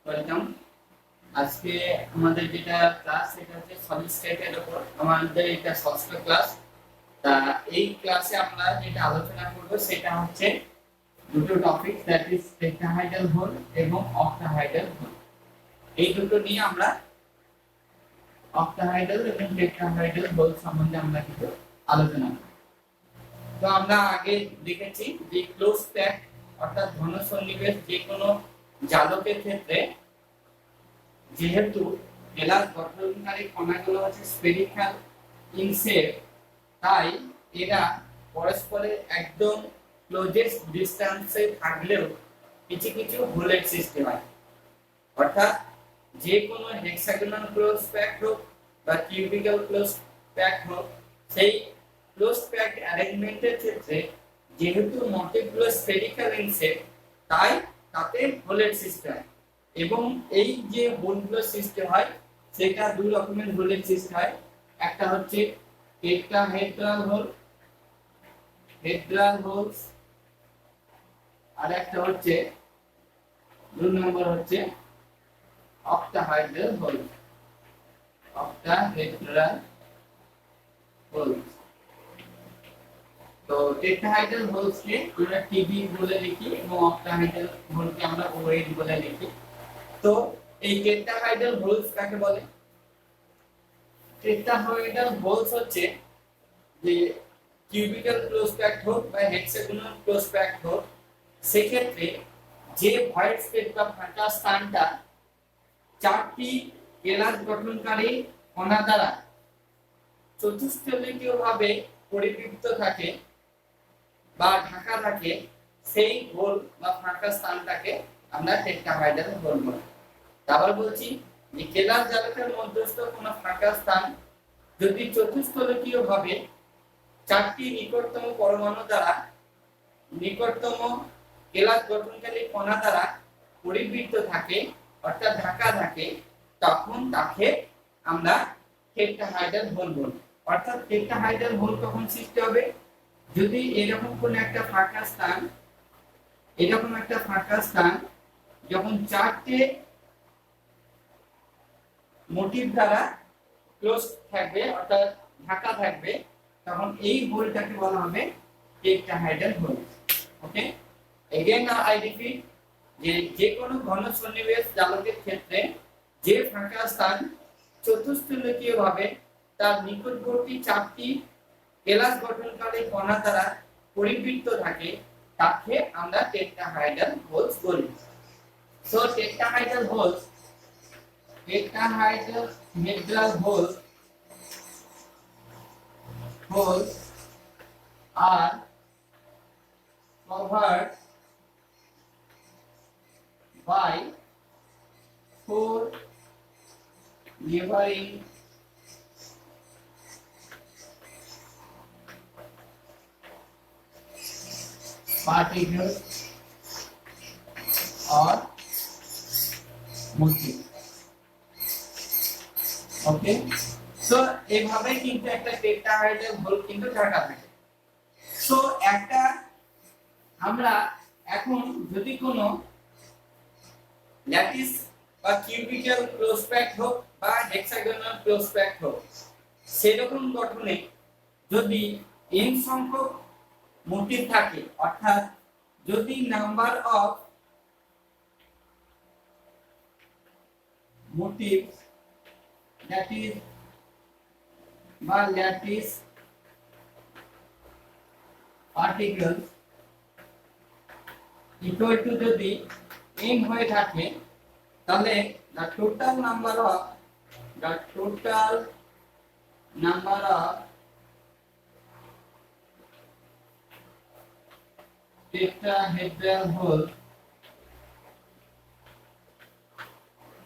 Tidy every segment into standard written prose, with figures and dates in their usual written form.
Welcome. আজকে আমাদের যেটা ক্লাস সেটা হচ্ছে সলিড স্টেটের উপর। আমাদের এটা ষষ্ঠ ক্লাস। তা এই ক্লাসে আমরা যেটা আলোচনা করব সেটা হচ্ছে দুটো topic, that is tetrahedral hole এবং অক্টাহাইড্রাল হোল। এই দুটো নিয়ে আমরা অক্টাহাইড্রাল এবং টেট্রাহাইড্রাল হোল সম্বন্ধে আমরা কিছু আলোচনা করব। তো আমরা আগে দেখেছি যে ক্লোজ প্যাক অর্থাৎ ঘন সন্নিবেশ যে কোনো জালকের ক্ষেত্রে যেহেতু কেলাস গঠনকারী কণাগুলো হচ্ছে স্ফেরিক্যাল ইন শেপ, তাই এরা পরস্পরের একদম ক্লোজেস্ট ডিসটেন্সে থাকলেও কিছু কিছু হোলের সৃষ্টি হয়। অর্থাৎ যে কোনো হেক্সাগোনাল ক্লোজ প্যাক হোক বা কিউবিক্যাল ক্লোজ প্যাক হোক, সেই ক্লোজ প্যাক অ্যারেঞ্জমেন্টের ক্ষেত্রে যেহেতু মোটিভগুলো স্ফেরিক্যাল ইন শেপ, তাই তাতে হোলের সৃষ্টি হয়। এবং এই যে হোলগুলো সৃষ্টি হয় সেটা দুই রকমের হোলের সৃষ্টি হয়। একটা হচ্ছে টেট্রাহেড্রাল হোল, হেড্রাল হোলস, আর একটা হচ্ছে দুই নম্বর হচ্ছে অক্টাহাইড্রাল হোল, অক্টাহেড্রাল হোলস। তো টেট্রাহাইড্রাল হোলসকে আমরা টিবি বলে লিখি এবং অক্টাহাইড্রাল হোলকে আমরা ওএইচ বলে লিখি। তো এই টেট্রাহাইড্রাল হোলস কাকে বলে? টেট্রাহাইড্রাল হোলস হচ্ছে যে কিউবিক্যাল ক্লোজ প্যাক হোক বা হেক্সাগোনাল ক্লোজ প্যাক হোক, সেক্ষেত্রে যে ভয়েড স্পেস বা ফাঁকা স্থানটা চারটি কেলাস গঠনকারী কণা দ্বারা চতুষ্কোণীয়ভাবে পরিবৃপ্ত থাকে বা ঢাকা থাকে, সেই হোল বা ফাঁকা স্থানটাকে আমরা টেট্রাহাইড্রাল হোল বলি। আবার বলছি যে কেলাস জালকের মধ্যস্থ কোনো ফাঁকা স্থান যদি চতুষ্কোণীয়ভাবে চারটি নিকটতম পরমাণু দ্বারা নিকটতম কেলাস গঠনকারী কণা দ্বারা পরিবৃত থাকে অর্থাৎ ঢাকা থাকে, তখন তাকে আমরা টেট্রাহাইড্রাল হোল বলি। অর্থাৎ টেট্রাহাইড্রাল হোল কখন সৃষ্টি হবে? যদি এরকম কোন একটা ফাঁকা স্থান, এরকম একটা ফাঁকা স্থান যখন চারটে মোটিভ দ্বারা ক্লোজ থাকবে অর্থাৎ ঢাকা থাকবে, তখন এই হোলটাকে বলা হবে tetrahedral hole. Okay, again I repeat, যে কোনো ঘন সন্নিবেশ জালকের ক্ষেত্রে যে ফাঁকা স্থান চতুষ্কোণীয়ভাবে তার নিকটবর্তী চারটি কেলাস গঠনকারী কণা দ্বারা পরিবৃত থাকে, তাকে আমরা টেট্রাহাইড্রাল হোলস বলি। So tetrahedral holes, tetrahedral holes are covered by four neighboring particles or motifs. Okay, so এইভাবে কিন্তু একটা টেট্রাহাইড্রাল হোল কিন্তু ঢাকা থাকে। সো একটা আমরা এখন যদি কোনো ল্যাটিস বা কিউবিক্যাল ক্লোজ প্যাক হোক বা হেক্সাগোনাল ক্লোজ প্যাক হোক, সেরকম গঠনে যদি n সংখ্যক মোটিভ থাকে, অর্থাৎ যদি number of motif that is বা ল্যাটিস particles equal to যদি n হয়ে থাকে, তাহলে the total number of tetrahedral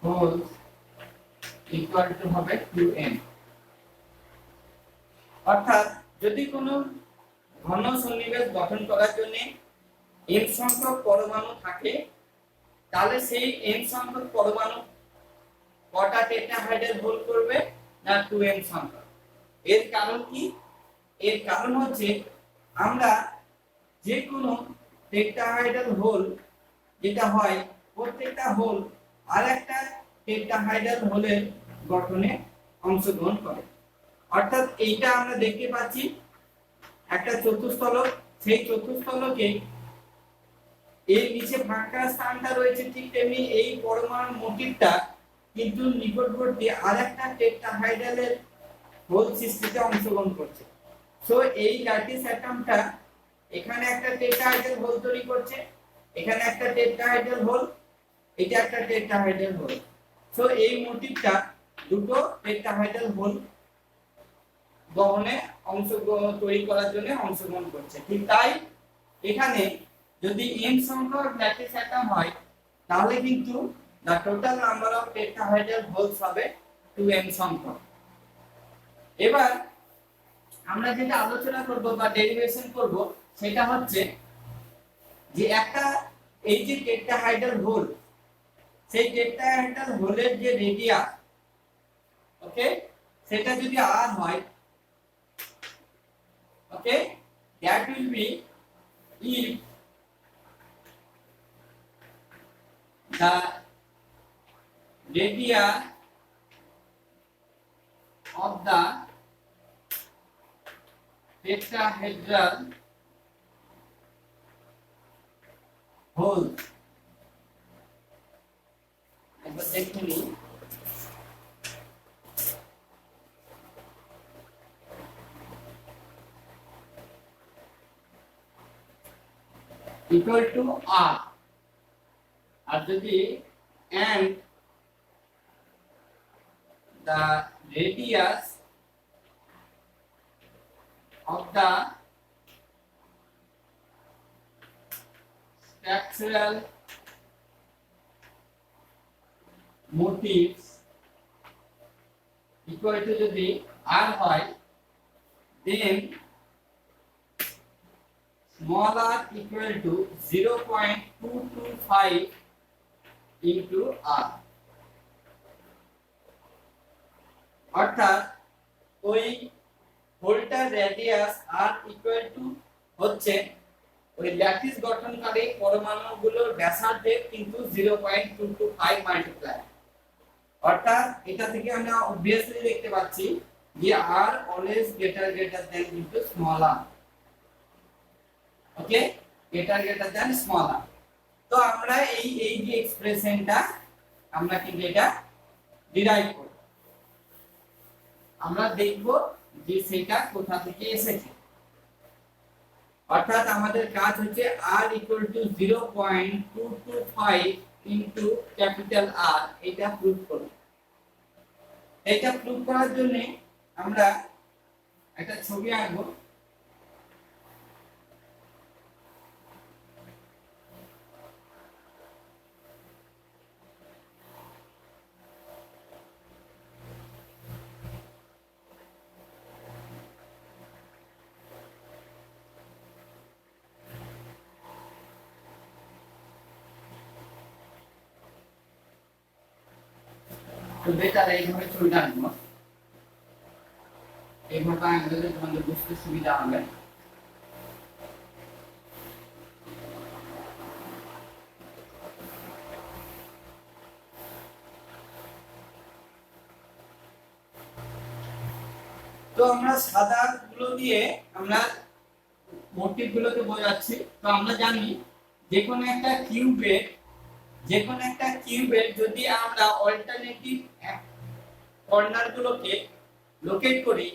holes equal to হবে 2n। অর্থাৎ যদি কোনো ঘন সন্নিবেশ গঠন করার জন্য n সংখ্যক পরমাণু থাকে, তাহলে সেই n সংখ্যক পরমাণু কটা টেট্রাহাইড্রাল হোল করবে না 2n সংখ্যক। এর কারণ কি? এর কারণ হচ্ছে আমরা যে কোনো টেট্রাহাইড্রাল হোল যেটা হয়, প্রত্যেকটা হোল আর একটা টেট্রাহাইড্রাল হোলের গঠনে অংশগ্রহণ করে। অর্থাৎ এইটা আমরা দেখতে পাচ্ছি একটা চতুস্তলক, সেই চতুস্তলকে এর নিচে ফাঁকা স্থানটা রয়েছে, ঠিক তেমনি এই পরমাণু মোটিভটা কিন্তু নিকটবর্তী আরেকটা টেট্রাহাইড্রালের হোল সৃষ্টিতে অংশগ্রহণ করছে। সো এই ল্যাটিস অ্যাটমটা এখানে একটা টেট্রাহাইড্রাল হোল তৈরি করছে, এখানে একটা টেট্রাহাইড্রাল হোল, এটা একটা টেট্রাহাইড্রাল হোল। সো এই মোটিভটা দুটো টেট্রাহাইড্রাল হোল গঠনে অংশগ্রহণ তৈরি করার জন্য অংশগ্রহণ করছে। ঠিক তাই এখানে যদি n সংখ্যক ল্যাটিস অ্যাটম হয় তাহলে কিন্তু the total number of tetrahedral holes হবে 2n সংখ্যক। এবার আমরা যেটা আলোচনা করব বা ডেরিভেশন করব সেটা হচ্ছে যে একটা এই যে টেট্রাহাইড্রাল হোল, সেই টেট্রাহাইড্রাল হোলের যে রেডিয়াস, ওকে, সেটা যদি r হয়, ওকে, that will be if the radius of the tetrahedral hole, একবার দেখুন, equal to r, আর যদি and the radius of the structural motifs equal to যদি r হয়, then small r equal to 0.225 into r, অর্থাৎ ওই হোলটার radius r equal to হচ্ছে ওই lattice গঠনকারী পরমাণুগুলোর ব্যাসার্ধের কিন্তু 0.225 মাল্টিপ্লাই। অর্থাৎ এটা থেকে আমরা অবভিয়াসলি দেখতে পাচ্ছি যে r অলওয়েজ গ্রেটার দ্যান কিন্তু স্মল r, ওকে, গ্রেটার দ্যান স্মল r। তো আমরা এই যে এক্সপ্রেশনটা আমরা কিন্তু এটা ডিরাইভ করব, আমরা দেখব যে সেটা কোথা থেকে এসেছে। অর্থাৎ আমাদের কাজ হচ্ছে r equal to 0.225 into capital R, এটা প্রুফ করব। এটা প্রুফ করার জন্য আমরা একটা ছবি আঁকবো। তো বেটার এইভাবে ছবিটা আঁকবো, এইভাবে আঁকলে তোমাদের বুঝতে সুবিধা হবে। তো আমরা সাদা গুলো দিয়ে আমরা মোটিভ গুলোকে বোঝাচ্ছি। তো আমরা জানি যে কোনো একটা কিউবের যদি আমরা অল্টারনেটিভ কর্নার গুলোকে লোকেট করি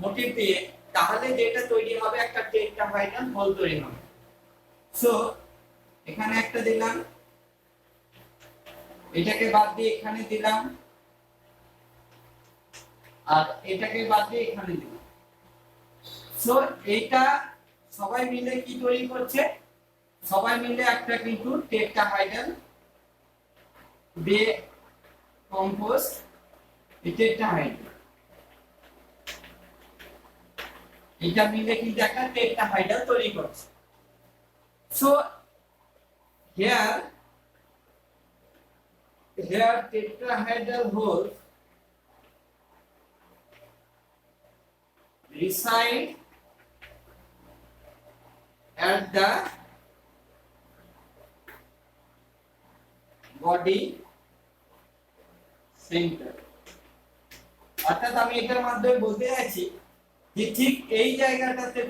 মোটিভ দিয়ে, তাহলে যেটা তৈরি হবে একটা টেট্রাহাইড্রাল হোল তৈরি হবে। সো এখানে একটা দিলাম, এটাকে বাদ দিয়ে এখানে দিলাম, আর এটাকে বাদ দিয়ে এখানে দিলাম। সো এইটা সবাই মিলে কি তৈরি করছে, সবাই মিলে একটা কিন্তু টেট্রাহাইড্রাল দিয়ে কম্পোস্ট টেট্রাহাইড্রাল, এটা মিলে কিন্তু একটা টেট্রাহাইড্রাল তৈরি করছে। So here tetrahedral holes reside at the body centre. অর্থাৎ আমি এটার মাধ্যমে বলতে চাইছি যে ঠিক এই জায়গাটাতে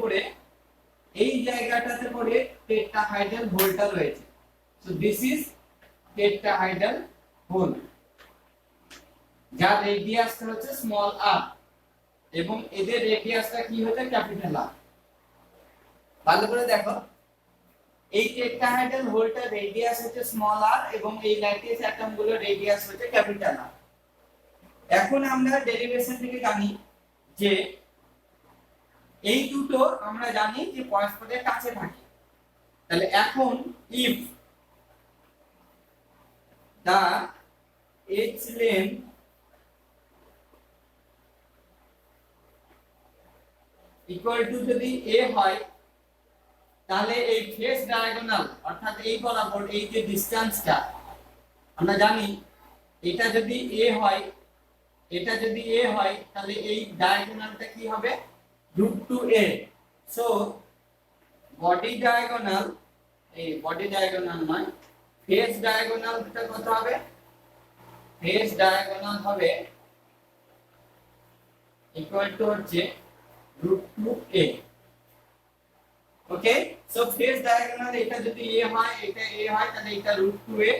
করে টেট্রাহাইড্রাল হোলটা রয়েছে। So this is tetrahedral hole, যার রেডিয়াসটা হচ্ছে স্মল আর এবং এদের রেডিয়াসটা কি হচ্ছে ক্যাপিটাল আর। ভালো করে দেখো, এই টেট্রাহাইড্রাল হোলটার রেডিয়াস হচ্ছে স্মল আর এবং এই ল্যাটিস অ্যাটমগুলোর রেডিয়াস হচ্ছে ক্যাপিটাল আর। এখন আমরা ডেরিভেশন থেকে জানি যে এই দুটো আমরা জানি যে পরস্পরের কাছে থাকে। তাহলে এখন if the H length equal to যদি a হয়, তাহলে এই ফেস ডায়াগোনাল অর্থাৎ এই বরাবর এই যে ডিসটেন্সটা আমরা জানি এটা যদি a হয়, তাহলে এই ডায়াগোনালটা কি হবে √2a। সো বডি ডায়াগোনাল, এই বডি ডায়াগোনাল নয়, ফেস ডায়াগোনালটা কত হবে? ফেস ডায়াগোনাল হবে ইকুয়াল টু হচ্ছে √2a। ওকে, সো ফেস ডায়াগোনাল এটা যদি a হয়, এটা a হয়, তাহলে এটা √2a।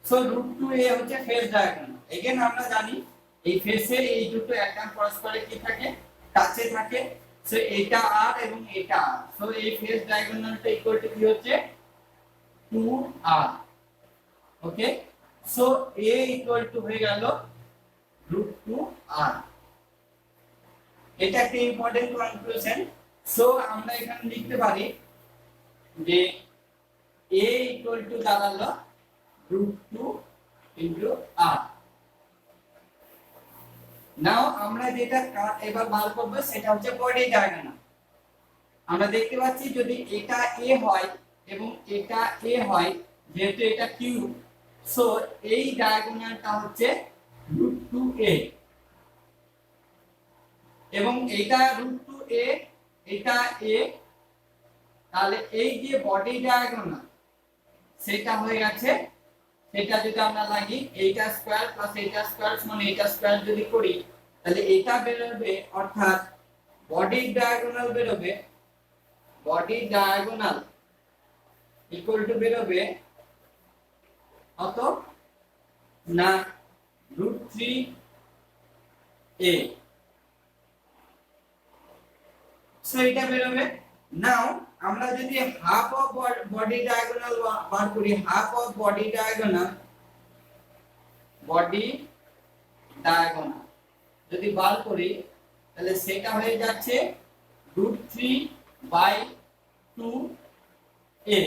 সো √2a হচ্ছে ফেস ডায়াগোনাল। এগেন আমরা জানি এই ফেসে এই দুটো অ্যাটম পরস্পরে কি থাকে, কাছে থাকে। সো এটা r এবং এটা r। সো এই ফেস ডায়াগোনালটা ইকুয়াল টু কি হচ্ছে 2r। Okay, so a equal two হয়ে গেল √2r। এটা একটা ইম্পর্টেন্ট কনক্লুশন। সো আমরা এখানে লিখতে পারি যে a ইকুয়াল টু দাঁড়ালো √2 r। নাও আমরা যেটা এবার বার করব সেটা হচ্ছে বডি ডায়াগোনাল। আমরা দেখতে পাচ্ছি যদি এটা a হয় এবং এটা a হয়, যেহেতু এটা কিউব, সো এই ডায়াগোনালটা হচ্ছে √2a এবং এটা √2a, এটা a। তাহলে এই যে বডি ডায়াগোনাল সেটা হয়ে গেছে, সেটা যদি আমরা লাগি এইটা স্কয়ার প্লাস এইটা স্কয়ার সমান এইটা স্কয়ার যদি করি, তাহলে এটা বেরোবে, অর্থাৎ বডি ডায়াগোনাল বেরোবে, বডি ডায়াগোনাল ইকুয়াল টু বেরোবে কত না √3a। সো এটা বেরোবে। নাও আমরা যদি হাফ অফ বডি ডায়াগোনাল বার করি, হাফ অফ বডি ডায়াগোনাল যদি বার করি, তাহলে সেটা হয়ে যাচ্ছে √3/2a।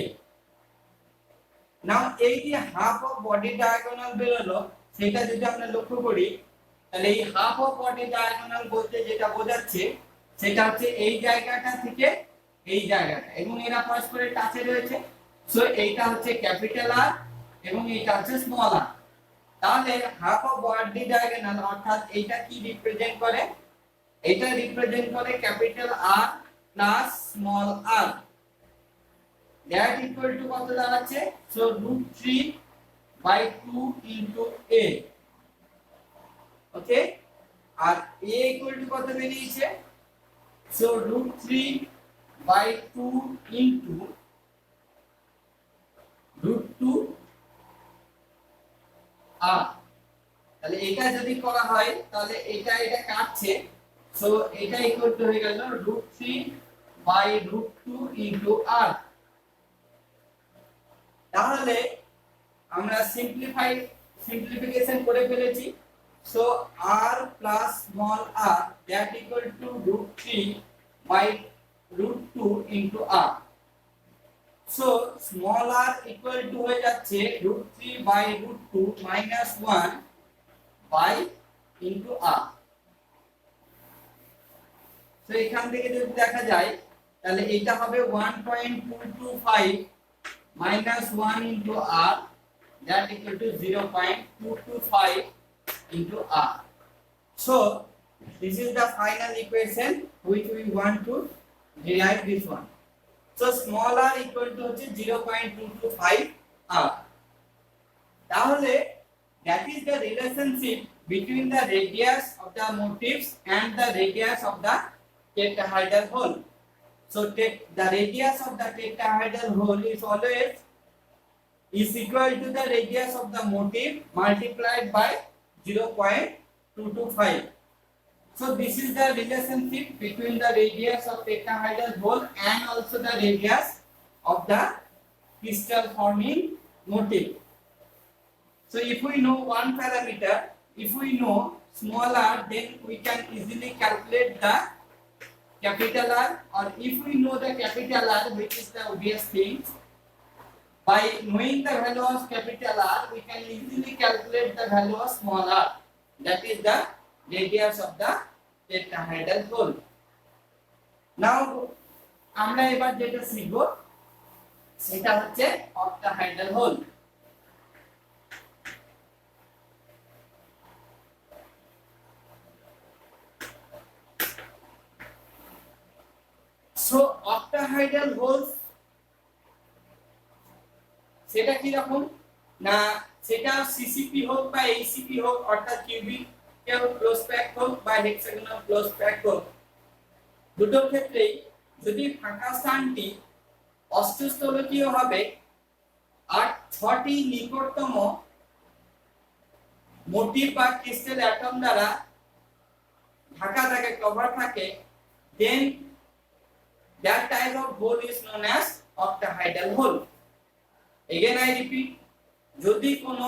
নাও এই যে হাফ অফ বডি ডায়াগোনাল বেরোলো, সেটা যদি আমরা লক্ষ্য করি, তাহলে এই হাফ অফ বডি ডায়াগোনাল বলতে যেটা বোঝাচ্ছে সেটা হচ্ছে এই জায়গাটা থেকে এই জায়গাটা এবং এরা পরস্পরের টাচে রয়েছে। সো এইটা হচ্ছে ক্যাপিটাল আর এবং এইটা হচ্ছে স্মল আর। তাহলে হাফ অফ বডি ডায়াগোনাল অর্থাৎ এইটা কি রিপ্রেজেন্ট করে? এটা রিপ্রেজেন্ট করে capital R plus small R. That equal to কত দাঁড়াচ্ছে? So √3/2 a। ওকে, আর a ইকুয়াল টু কত বেরিয়েছে? So √3/2 √2r। তাহলে এটা যদি করা হয়, তাহলে এটা কাটছে। সো এটা ইকুয়াল টু হয়ে গেল √3/√2 r। তাহলে আমরা সিম্পলিফিকেশন করে ফেলেছি। So r plus small r that equal two √3/√2 r। So small r equal to হয়ে যাচ্ছে √3/√2 -1/r। সো এখান থেকে যদি দেখা যায়, তাহলে এটা হবে 1.225 -1 r that equal to 0.225 r. So this is the final equation which we want to derive this one. So small r equal to হচ্ছে 0.225 r। তাহলে That is the relationship between the radius of the motifs and the radius of the tetrahedral hole. So the radius of the tetrahedral hole is always is equal to the radius of the motif multiplied by 0.225. So this is the relationship between the radius of tetrahedral hole and also the radius of the crystal forming motif. So if we know one parameter, if we know small r, then we can easily calculate the capital R, or if we know the capital R, which is the obvious thing, by knowing the value of capital R, we can easily calculate the value of small r, that is the radius of the tetrahedral hole. Now আমরা এবার যেটা শিখব সেটা হচ্ছে octahedral hole. So octahedral holes সেটা কি রকম না, সেটা সিসিপি হোক বা এইসিপি হোক, অর্থাৎ কিউবিক ক্লোজ প্যাক হোক বা হেক্সাগোনাল ক্লোজ প্যাক হোক, দুটোর ক্ষেত্রেই যদি ফাঁকা স্থানটি অষ্টস্থলকীয় হবে আর 6টি নিকটতম মোটিভ বা ক্রিস্টাল অ্যাটম দ্বারা ঢাকা থাকে, কভার থাকে, then that type of hole is known as octahedral hole. Again I repeat, যদি কোনো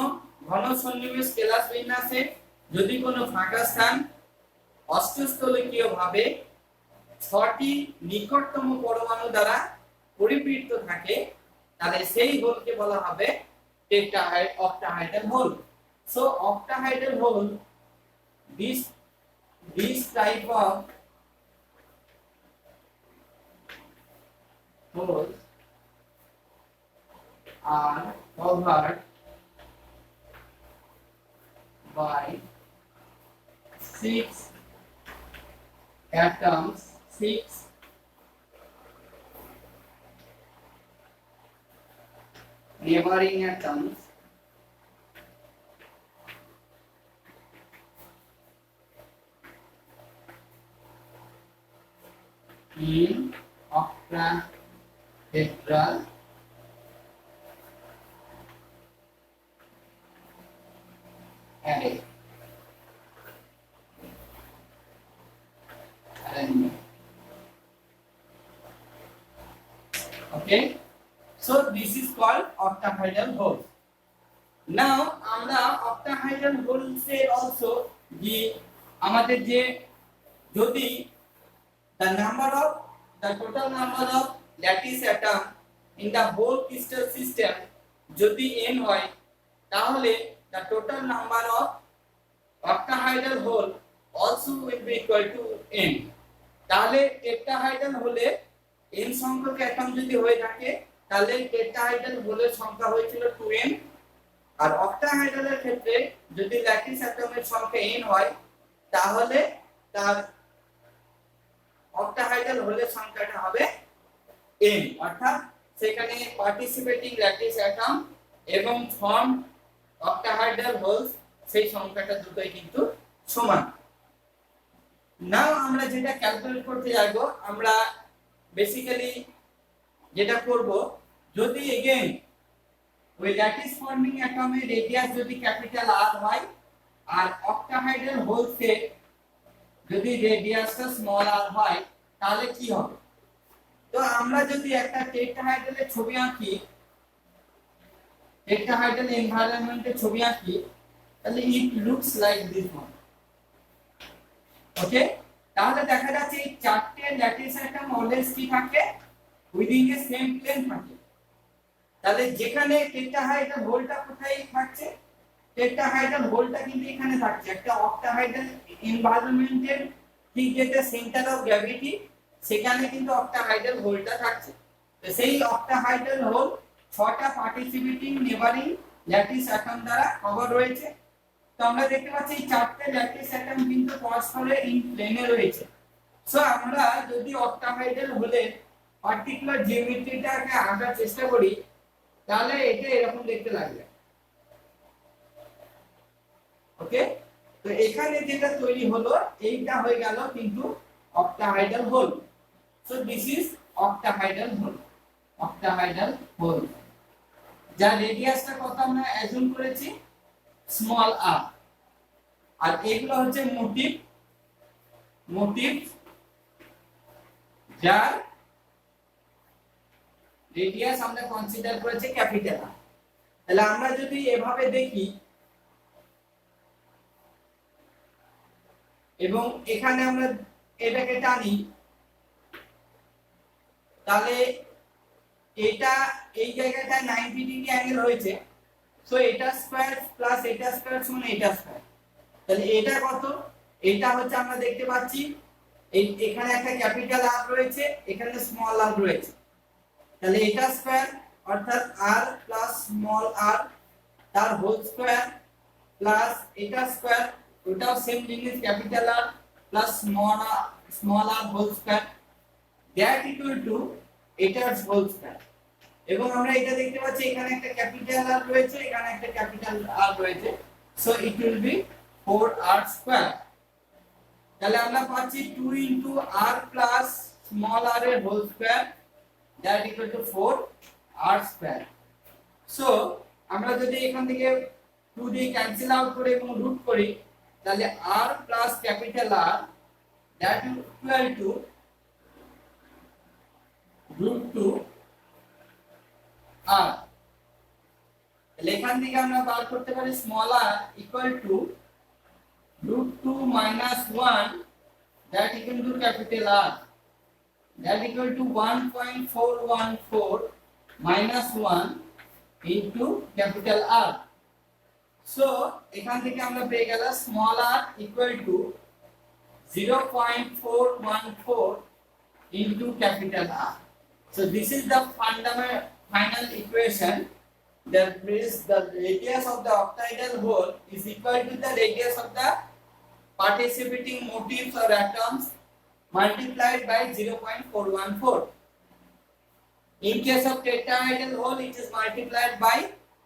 ঘন সন্নিবেশ কেলাস বিন্যাসে যদি কোনো ফাঁকা স্থান অষ্টস্থলকীয় ভাবে 6টি নিকটতম পরমাণু দ্বারা পরিবৃত থাকে, তাহলে সেই হোলকে বলা হবে octahedral hole. So octahedral hole, this type of holes are covered by 6 atoms, 6 neighboring atoms in octahedral array. Okay, so this is called octahedral holes. Now আমরা octahedral holes এর also যে আমাদের যে যদি the total number of lattice atom in the whole crystal system যদি n হয়, তাহলে the total number of octahedral hole also will be equal to n. তাহলে টেট্রাহাইড্রাল হলে n সংখ্যক অ্যাটম যদি হয়ে থাকে, তাহলে টেট্রাহাইড্রাল হোলের সংখ্যা হয়েছিল 2n, আর অক্টাহাইড্রালের ক্ষেত্রে যদি ল্যাটিস অ্যাটমের সংখ্যা n হয়, তাহলে তার অক্টাহাইড্রাল হোলের সংখ্যাটা হবে n, অর্থাৎ সেখানে পার্টিসিপেটিং ল্যাটিস অ্যাটম এবং ফর্ম octahedral holes সেই সংখ্যাটা দুটোই কিন্তু সমান। নাও আমরা যেটা ক্যালকুলেট করতে যাব, আমরা বেসিক্যালি যেটা করব, যদি এগেইন ওই ল্যাটিস ফর্মিং অ্যাটমের রেডিয়াস যদি ক্যাপিটাল R হয় আর octahedral হোলসের যদি রেডিয়াসটা স্মল r হয়, তাহলে কি হবে? তো আমরা যদি একটা টেট্রাহাইড্রালের ছবি আঁকি, টেট্রাহাইড্রাল এনভায়রনমেন্টের ছবি আঁকি, তাহলে it looks like this one. Okay, তাহলে দেখা যাচ্ছে এই চারটে ল্যাটিস অ্যাটম অলওয়েজ কি থাকে, উইদিন এ সেম প্লেন থাকে। তাহলে যেখানে টেট্রাহাইড্রাল হোলটা কোথায় থাকছে, টেট্রাহাইড্রাল হোলটা কিন্তু এখানে থাকছে, একটা অক্টাহাইড্রাল এনভায়রনমেন্টের ঠিক যেটা সেন্টার অফ গ্র্যাভিটি, সেখানে কিন্তু অক্টাহাইড্রাল হোলটা থাকছে। তো সেই অক্টাহাইড্রাল হোল 6টা পার্টিসিপেটিং নেবারিং ল্যাটিস অ্যাটম দ্বারা কভার রয়েছে। তো আমরা দেখতে পাচ্ছি এই চারটে ল্যাটিস অ্যাটম কিন্তু পরস্পরের ইন প্লেনে রয়েছে। সো আমরা যদি অক্টাহাইড্রাল হোলের পার্টিকুলার জিওমেট্রিটাকে আঁকার চেষ্টা করি, তাহলে এটা এরকম দেখতে লাগবে। ওকে, তো এখানে যেটা তৈরি হলো এইটা হয়ে গেল কিন্তু octahedral hole. So this is octahedral hole, octahedral hole যার রেডিয়াসটা কত আমরা অ্যাজুম করেছি স্মল আর। আর এগুলো হচ্ছে মোটিভ, মোটিভ যার রেডিয়াস আমরা কনসিডার করেছি ক্যাপিটাল আর। তাহলে আমরা যদি এভাবে দেখি এবং এখানে আমরা এটাকে টানি, তাহলে এটা এই জায়গাটায় 90 ডিগ্রি অ্যাঙ্গেল হয়েছে। সো এটা স্কয়ার প্লাস এটা স্কয়ার সমান এটা স্কয়ার। তাহলে এটা কত? এটা হচ্ছে আমরা দেখতে পাচ্ছি এখানে একটা ক্যাপিটাল আর রয়েছে, এখানে স্মল আর রয়েছে। তাহলে এটা স্কয়ার অর্থাৎ r প্লাস স্মল r তার হোল স্কয়ার প্লাস এটা স্কয়ার, ওটাও সেম জিনিস capital R plus small r whole square that equal to এটার হোল স্কয়ার। এবং আমরা এটা দেখতে পাচ্ছি এখানে একটা ক্যাপিটাল আর রয়েছে, এখানে একটা ক্যাপিটাল আর রয়েছে। So it will be 4r square. তাহলে আমরা পাচ্ছি 2 into r plus small r এর whole square that equal to 4r square. So আমরা যদি এখান থেকে 2 দিয়ে ক্যান্সেল আউট করে এবং রুট করি তাহলে r plus capital R that equal to root 2 r। তাহলে এখান থেকে আমরা বার করতে পারি small r equal to root 2 minus 1 that equal to capital R that equal to 1.414 minus 1 into capital R। So এখান থেকে আমরা পেয়ে গেল small r equal to 0.414 into capital R। So this is the final equation that is the radius of the octahedral hole is equal to the radius of the participating motifs or atoms multiplied by 0.414. In case of tetrahedral hole it is multiplied by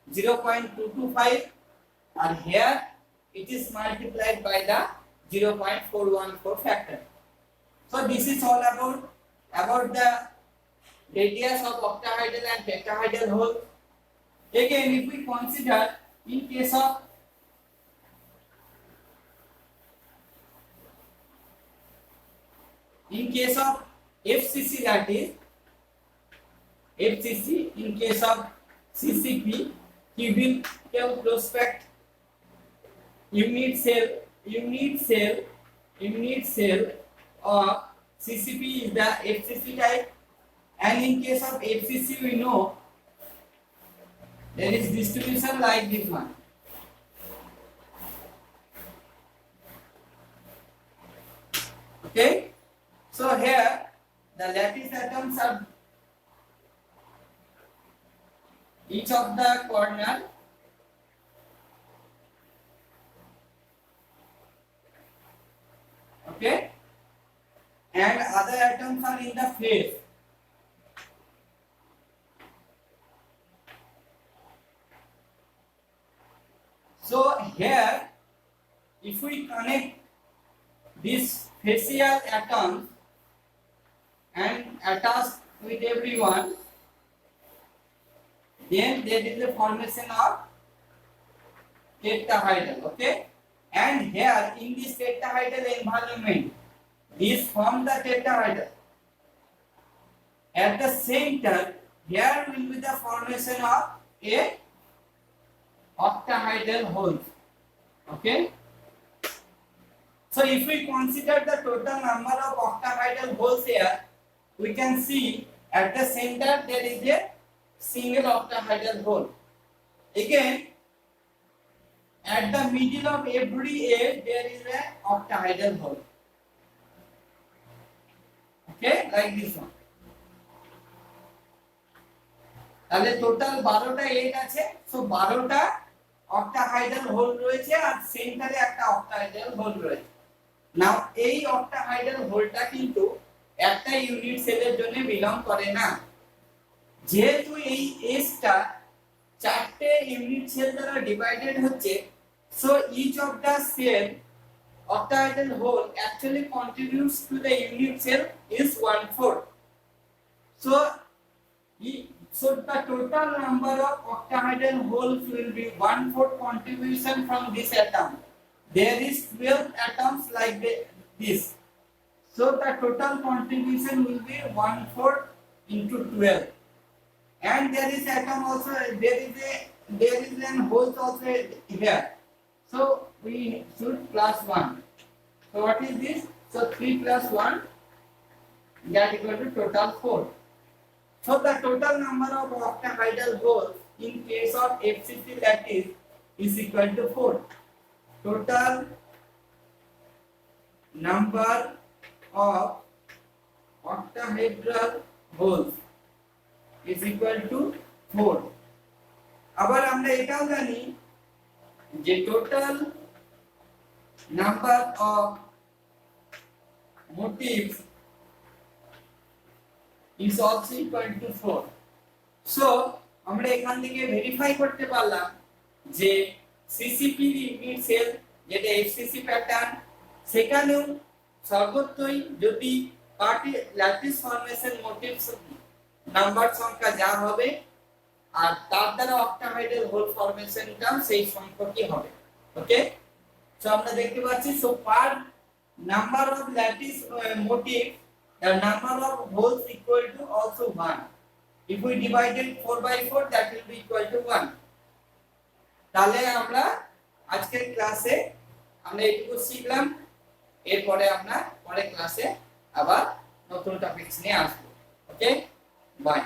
0.225 and here it is multiplied by the 0.414 factor. So this is all about the radius of octahedral and tetrahedral hole. Again, if we consider in case of FCC, that is FCC, in case of CCP, cubic prospect unit cell of CCP is the FCC type, and in case of FCC we know there is distribution like this one. Okay, so here the lattice atoms are each of the corner okay, and other atoms are in the face. So here if we connect these facial atoms and attach with everyone, then there is a formation of tetrahedral. Okay, and here in this tetrahedral environment this form the tetrahedral. At the center here will be the formation of a octahedral hole. Okay, so if we consider the total number of octahedral holes here, we can see at the center there is a single octahedral hole. Again, at the middle of every edge there is an octahedral hole. Okay, like this one. তাহলে total 12টা age আছে। So 12টা অক্টাহাইড্রাল whole রয়েছে আর সেন্টারে একটা অক্টাহাইড্রাল whole রয়েছে। নাও এই অক্টাহাইড্রাল হোলটা কিন্তু একটা unit সেলের জন্য বিলং করে না। যেহেতু এই এজটা চারটে ইউনিট সেল দ্বারা ডিভাইডেড হচ্ছে, So each of the cell octahedral hole actually contributes to the unit cell is 1/4. So so the total number of octahedral holes will be 1/4 contribution from this atom. There is 12 atoms like this. So the total contribution will be 1/4 into 12. And there is atom also, there is an hole also here. So we should plus 1. So what is this? So 3 plus 1, that equal to total 4. So the total number of octahedral holes in case of FCC lattice is equal to 4. Total number of octahedral holes is equal to 4. আবার আমরা এটাও জানি যে total number of motifs is also equal to 4. So আমরা এখান থেকে verify করতে পারলাম যে সিসিপি ইউনিট সেল যেটা এফসিসি প্যাটার্ন, সেখানেও সর্বত্রই যদি party lattice formation motives number সংখ্যা যা হবে আর তার দ্বারা অক্টাহেড্রাল হোল ফরমেশনটাও সেই সংখ্যাটি হবে। ওকে, সো আমরা দেখতে পাচ্ছি so per number of lattice motif the number of holes equal to also 1. If we divided 4 by 4, that will be equal to 1. তাহলে আমরা আজকের ক্লাসে আমরা এটুকু শিখলাম। এরপরে আমরা পরের ক্লাসে আবার নতুন টপিকস নিয়ে আসবো। ওকে, বাই।